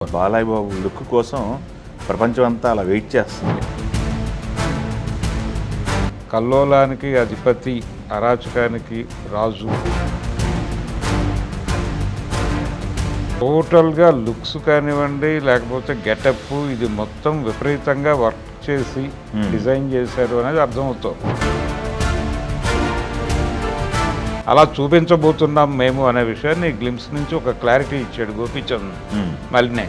Balayya Babu look కోసం ప్రపంచం అంతా అలా వెయిట్ చేస్తుంది. కల్లోలానికి అధిపతి, అరాచకానికి రాజు. టోటల్గా లుక్స్ కానివ్వండి, లేకపోతే గెటప్, ఇది మొత్తం విపరీతంగా వర్క్ చేసి డిజైన్ చేశారు అనేది అర్థమవుతుంది. అలా చూపించబోతున్నాం మేము అనే విషయాన్ని గ్లిమ్స్ నుంచి ఒక క్లారిటీ ఇచ్చాడు గోపీచంద్ మలినే.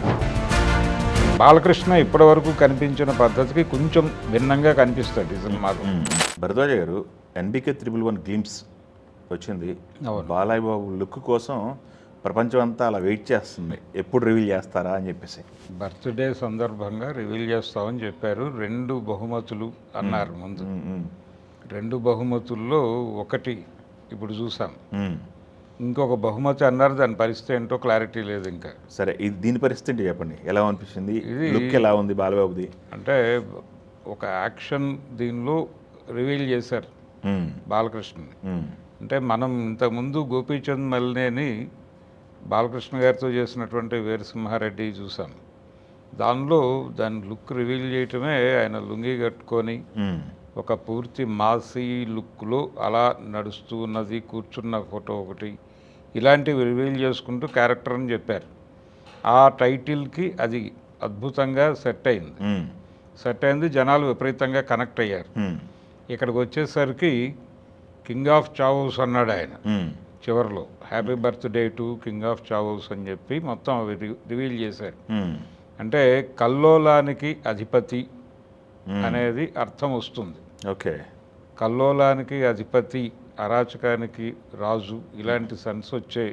బాలకృష్ణ ఇప్పటి వరకు కనిపించిన పద్ధతికి కొంచెం భిన్నంగా కనిపిస్తాడు ఈ సినిమాలో. భరద్వాజ గారు, NBK 111 గ్లిమ్స్ వచ్చింది. బాలయ్య బాబు లుక్ కోసం ప్రపంచం అంతా అలా వెయిట్ చేస్తుంది, ఎప్పుడు రివీల్ చేస్తారా అని చెప్పేసి. బర్త్డే సందర్భంగా రివీల్ చేస్తామని చెప్పారు. 2 బహుమతులు అన్నారు ముందు. 2 బహుమతుల్లో ఒకటి ఇప్పుడు చూసాం, ఇంకొక బహుమతి అన్నారు. దాని పరిస్థితి ఏంటో క్లారిటీ లేదు ఇంకా. సరే, ఇది దీని పరిస్థితి చెప్పండి, ఎలా అనిపించింది? లుక్ ఎలా ఉంది బాలబాబుది? అంటే ఒక యాక్షన్ దీనిలో రివీల్ చేశారు బాలకృష్ణని. అంటే మనం ఇంతకుముందు గోపీచంద్ మలినేని బాలకృష్ణ గారితో చేసినటువంటి వీరసింహారెడ్డి చూసాం. దాని లుక్ రివీల్ చేయటమే ఆయన లుంగి కట్టుకొని ఒక పూర్తి మాసీ లుక్లో అలా నడుస్తూ ఉన్నది, కూర్చున్న ఫోటో ఒకటి, ఇలాంటివి రివీల్ చేసుకుంటూ క్యారెక్టర్ అని చెప్పారు. ఆ టైటిల్కి అది అద్భుతంగా సెట్ అయింది. జనాలు విపరీతంగా కనెక్ట్ అయ్యారు. ఇక్కడికి వచ్చేసరికి కింగ్ ఆఫ్ చావోస్ అన్నాడు ఆయన చివరిలో. Happy birthday to king of chaos అని చెప్పి మొత్తం అవి రివీల్ చేశారు. అంటే కల్లోలానికి అధిపతి అనేది అర్థం వస్తుంది. ఓకే, కల్లోలానికి అధిపతి, అరాచకానికి రాజు, ఇలాంటి సెన్స్ వచ్చే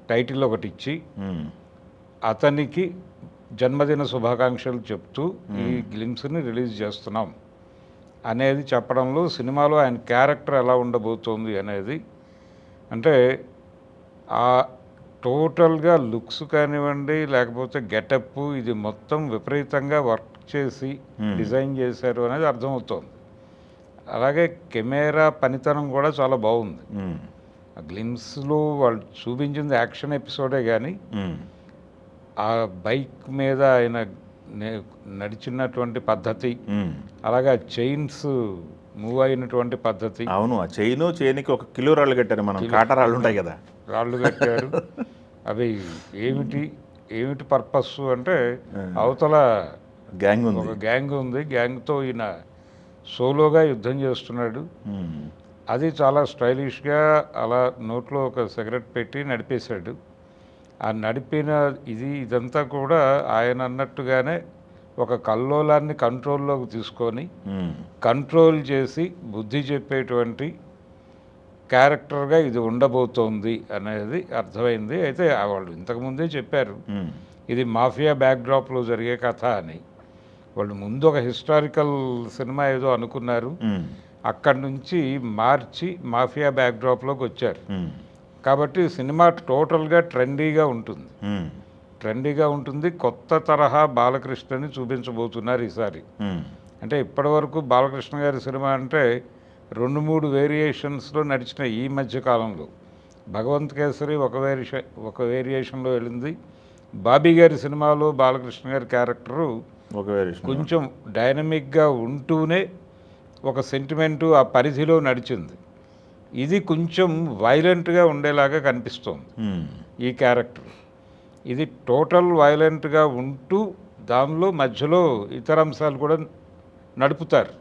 టైటిల్ ఒకటి ఇచ్చి అతనికి జన్మదిన శుభాకాంక్షలు చెప్తూ ఈ గ్లిమ్స్ని రిలీజ్ చేస్తున్నాం అనేది చెప్పడంలో సినిమాలో ఆయన క్యారెక్టర్ ఎలా ఉండబోతోంది అనేది, అంటే ఆ టోటల్గా లుక్స్ కానివ్వండి, లేకపోతే గెటప్, ఇది మొత్తం విపరీతంగా వర్క్ చేసి డిజైన్ చేశారు అనేది అర్థమవుతోంది. అలాగే కెమెరా పనితనం కూడా చాలా బాగుంది. ఆ గ్లిమ్స్లో వాళ్ళు చూపించింది యాక్షన్ ఎపిసోడే కానీ ఆ బైక్ మీద ఆయన నడిచినటువంటి పద్ధతి, అలాగే చైన్స్ మూవ్ అయినటువంటి పద్ధతి. అవును, ఆ చైన్కి 1 కిలో రాళ్ళు కట్టారు. మనం కాటా రాళ్ళు ఉంటాయి కదా, రాళ్ళు కట్టారు. అవి ఏమిటి పర్పస్ అంటే, అవతల గ్యాంగ్ ఉంది, ఒక గ్యాంగ్ ఉంది, గ్యాంగ్తో ఈయన సోలోగా యుద్ధం చేస్తున్నాడు. అది చాలా స్టైలిష్గా అలా నోట్లో ఒక సిగరెట్ పెట్టి నడిపేశాడు. ఆ నడిపిన ఇదంతా కూడా ఆయన అన్నట్టుగానే ఒక కల్లోలాన్ని కంట్రోల్లోకి తీసుకొని కంట్రోల్ చేసి బుద్ధి చెప్పేటువంటి క్యారెక్టర్గా ఇది ఉండబోతోంది అనేది అర్థమైంది. అయితే వాళ్ళు ఇంతకుముందే చెప్పారు ఇది మాఫియా బ్యాక్డ్రాప్లో జరిగే కథ అని. వాళ్ళు ముందు ఒక హిస్టారికల్ సినిమా ఏదో అనుకున్నారు, అక్కడి నుంచి మార్చి మాఫియా బ్యాక్డ్రాప్లోకి వచ్చారు. కాబట్టి సినిమా టోటల్గా ట్రెండీగా ఉంటుంది. కొత్త తరహా బాలకృష్ణని చూపించబోతున్నారు ఈసారి. అంటే ఇప్పటివరకు బాలకృష్ణ గారి సినిమా అంటే 2-3 వేరియేషన్స్లో నడిచిన ఈ మధ్య కాలంలో భగవంత్ కేసరి ఒక వేరియేషన్లో వెళ్ళింది. బాబీ గారి సినిమాలో బాలకృష్ణ గారి క్యారెక్టరు కొంచెం డైనమిక్గా ఉంటూనే ఒక సెంటిమెంటు ఆ పరిధిలో నడిచింది. ఇది కొంచెం వైలెంట్గా ఉండేలాగా కనిపిస్తోంది ఈ క్యారెక్టర్. ఇది టోటల్ వైలెంట్గా ఉంటూ దానిలో మధ్యలో ఇతర అంశాలు కూడా నడుపుతారు.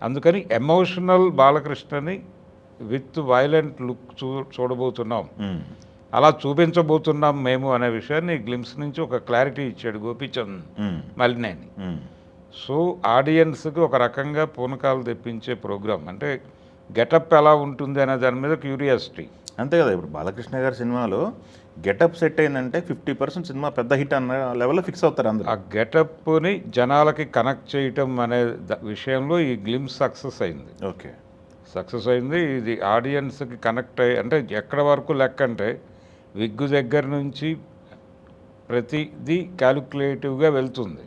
అందుకని ఎమోషనల్ బాలకృష్ణని విత్ వైలెంట్ లుక్ చూడబోతున్నాం, అలా చూపించబోతున్నాం మేము అనే విషయాన్ని గ్లిమ్స్ నుంచి ఒక క్లారిటీ ఇచ్చాడు గోపీచంద్ మలినేని. సో ఆడియన్స్కి ఒక రకంగా పూనకాలు తెప్పించే ప్రోగ్రాం. అంటే గెటప్ ఎలా ఉంటుంది అనే దాని మీద క్యూరియాసిటీ. అంతే కదా. ఇప్పుడు బాలకృష్ణ గారి సినిమాలో గెటప్ సెట్ అయిందంటే 50% సినిమా పెద్ద హిట్ అన్న లెవెల్లో ఫిక్స్ అవుతారు అందరూ. ఆ గెటప్ని జనాలకి కనెక్ట్ చేయటం అనే విషయంలో ఈ గ్లిమ్స్ సక్సెస్ అయింది. ఓకే, సక్సెస్ అయింది. ఇది ఆడియన్స్కి కనెక్ట్ అయ్యి, అంటే ఎక్కడ వరకు లెక్క అంటే విగ్గు దగ్గర నుంచి ప్రతిదీ క్యాలిక్యులేటివ్గా వెళ్తుంది.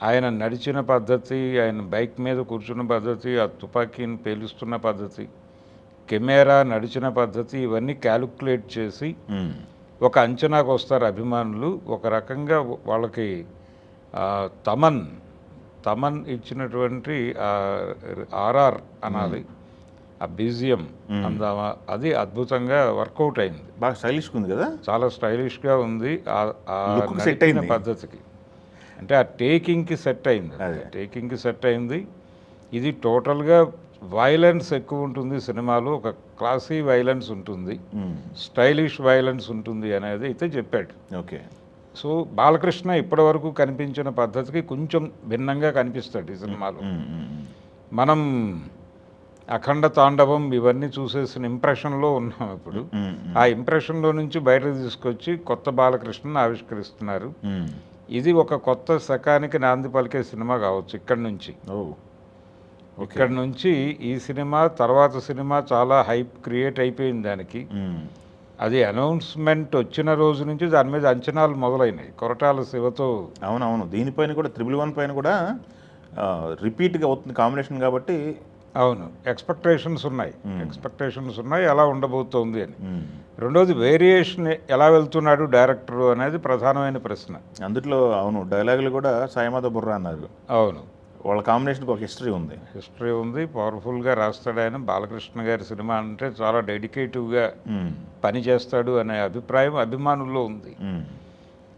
ఆయన నడిచిన పద్ధతి, ఆయన బైక్ మీద కూర్చున్న పద్ధతి, ఆ తుపాకీని పేలుస్తున్న పద్ధతి, కెమెరా నడిచిన పద్ధతి, ఇవన్నీ క్యాలిక్యులేట్ చేసి ఒక అంచనాకు వస్తారు అభిమానులు. ఒక రకంగా వాళ్ళకి ఆ, తమన్ ఇచ్చినటువంటి ఆర్ఆర్ అనాలి, ఆ బీజిఎం అందామా, అది అద్భుతంగా వర్కౌట్ అయింది. బాగా స్టైలిష్గా ఉంది కదా. చాలా స్టైలిష్గా ఉంది. ఆ Look కి set నడిపిన అయింది. పద్ధతికి, అంటే ఆ టేకింగ్కి సెట్ అయింది. అదే. టేకింగ్కి సెట్ అయింది. ఇది టోటల్గా వైలెన్స్ ఎక్కువ ఉంటుంది సినిమాలో, ఒక క్లాసీ వైలెన్స్ ఉంటుంది, స్టైలిష్ వైలెన్స్ ఉంటుంది అనేది అయితే చెప్పాడు. ఓకే. సో బాలకృష్ణ ఇప్పటివరకు కనిపించిన పద్ధతికి కొంచెం భిన్నంగా కనిపిస్తాడు ఈ సినిమాలో. మనం అఖండ తాండవం ఇవన్నీ చూసేసిన ఇంప్రెషన్లో ఉన్నాం ఇప్పుడు. ఆ ఇంప్రెషన్లో నుంచి బయటకు తీసుకొచ్చి కొత్త బాలకృష్ణని ఆవిష్కరిస్తున్నారు. ఇది ఒక కొత్త శకానికి నాంది పలికే సినిమా కావచ్చు ఇక్కడి నుంచి. ఇక్కడి నుంచి ఈ సినిమా తర్వాత సినిమా చాలా హైప్ క్రియేట్ అయిపోయింది దానికి. అది అనౌన్స్మెంట్ వచ్చిన రోజు నుంచి దాని మీద అంచనాలు మొదలైనాయి కొరటాల శివతో. అవునవును, దీనిపైన కూడా 111 పైన కూడా రిపీట్గా అవుతుంది కాంబినేషన్ కాబట్టి. అవును, ఎక్స్పెక్టేషన్స్ ఉన్నాయి ఎలా ఉండబోతోంది అని. రెండోది వేరియేషన్ ఎలా వెళ్తున్నాడు డైరెక్టర్ అనేది ప్రధానమైన ప్రశ్న. అందులో అవును, డైలాగులు కూడా సాయమాధ బుర్రా అన్నారు. అవును, వాళ్ళ కాంబినేషన్కి ఒక హిస్టరీ ఉంది. పవర్ఫుల్గా రాస్తాడు ఆయన. బాలకృష్ణ గారి సినిమా అంటే చాలా డెడికేటివ్గా పని చేస్తాడు అనే అభిప్రాయం అభిమానుల్లో ఉంది.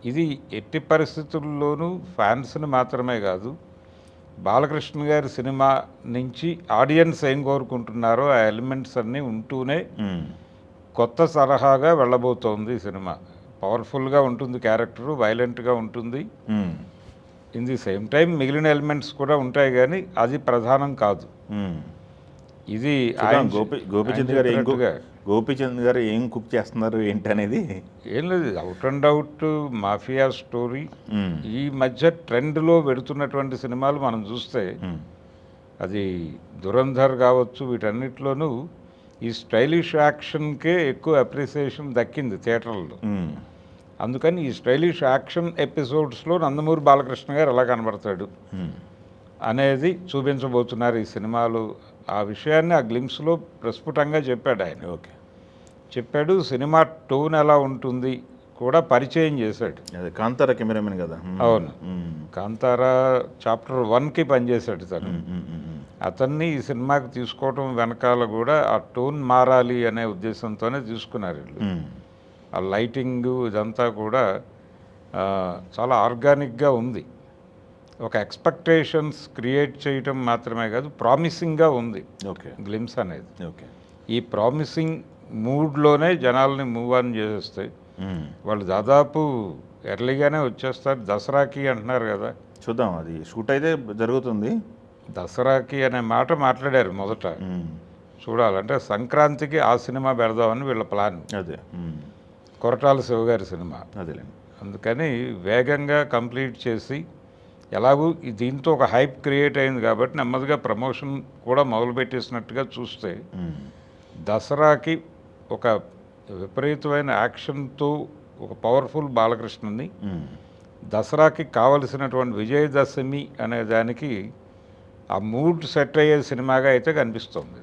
ఇది ఎట్టి పరిస్థితుల్లోనూ ఫ్యాన్స్ని మాత్రమే కాదు, బాలకృష్ణ గారి సినిమా నుంచి ఆడియన్స్ ఏం కోరుకుంటున్నారో ఆ ఎలిమెంట్స్ అన్నీ ఉంటూనే కొత్త తరహాగా వెళ్ళబోతోంది సినిమా. పవర్ఫుల్గా ఉంటుంది క్యారెక్టరు, వైలెంట్గా ఉంటుంది. ఇన్ ది సేమ్ టైం మిగిలిన ఎలిమెంట్స్ కూడా ఉంటాయి, కానీ అది ప్రధానం కాదు. ఇది గోపీచంద్ గారు ఏం కుక్ చేస్తున్నారు ఏంటి అనేది ఏం లేదు, out and out mafia story. ఈ మధ్య ట్రెండ్లో పెడుతున్నటువంటి సినిమాలు మనం చూస్తే అది దురంధర్ కావచ్చు, వీటన్నిటిలోనూ ఈ స్టైలిష్ యాక్షన్కే ఎక్కువ అప్రిసియేషన్ దక్కింది థియేటర్లో. అందుకని ఈ స్టైలిష్ యాక్షన్ ఎపిసోడ్స్లో నందమూరి బాలకృష్ణ గారు ఎలా కనబడతాడు అనేది చూపించబోతున్నారు ఈ సినిమాలు. ఆ విషయాన్ని ఆ గ్లిమ్స్లో ప్రస్ఫుటంగా చెప్పాడు ఆయన. చెప్పాడు, సినిమా టోన్ ఎలా ఉంటుంది కూడా పరిచయం చేశాడు. కాంతారా కెమెరామెన్ కదా. అవును, కాంతారా చాప్టర్ 1కి పనిచేశాడు తను. అతన్ని ఈ సినిమాకి తీసుకోవడం వెనకాల కూడా ఆ టోన్ మారాలి అనే ఉద్దేశంతోనే తీసుకున్నారు వీళ్ళు. ఆ లైటింగ్ ఇదంతా కూడా చాలా ఆర్గానిక్గా ఉంది. ఒక ఎక్స్పెక్టేషన్స్ క్రియేట్ చేయటం మాత్రమే కాదు, ప్రామిసింగ్గా ఉంది గ్లిమ్స్ అనేది. ఈ ప్రామిసింగ్ మూడ్లోనే జనాల్ని మూవ్ ఆన్ చేసేస్తాయి. వాళ్ళు దాదాపు ఎర్లీగానే వచ్చేస్తారు. దసరాకి అంటున్నారు కదా, చూద్దాం, అది షూట్ అయితే జరుగుతుంది. దసరాకి అనే మాట మాట్లాడారు మొదట. చూడాలంటే సంక్రాంతికి ఆ సినిమా పెడదామని వీళ్ళ ప్లాన్. అదే కొరటాల శివగారి సినిమా. అందుకని వేగంగా కంప్లీట్ చేసి, ఎలాగూ దీంతో ఒక హైప్ క్రియేట్ అయింది కాబట్టి నెమ్మదిగా ప్రమోషన్ కూడా మొదలుపెట్టేసినట్టుగా చూస్తే దసరాకి ఒక విపరీతమైన యాక్షన్తో ఒక పవర్ఫుల్ బాలకృష్ణని, దసరాకి కావలసినటువంటి విజయదశమి అనే దానికి ఆ మూడ్ సెట్ అయ్యే సినిమాగా అయితే కనిపిస్తుంది.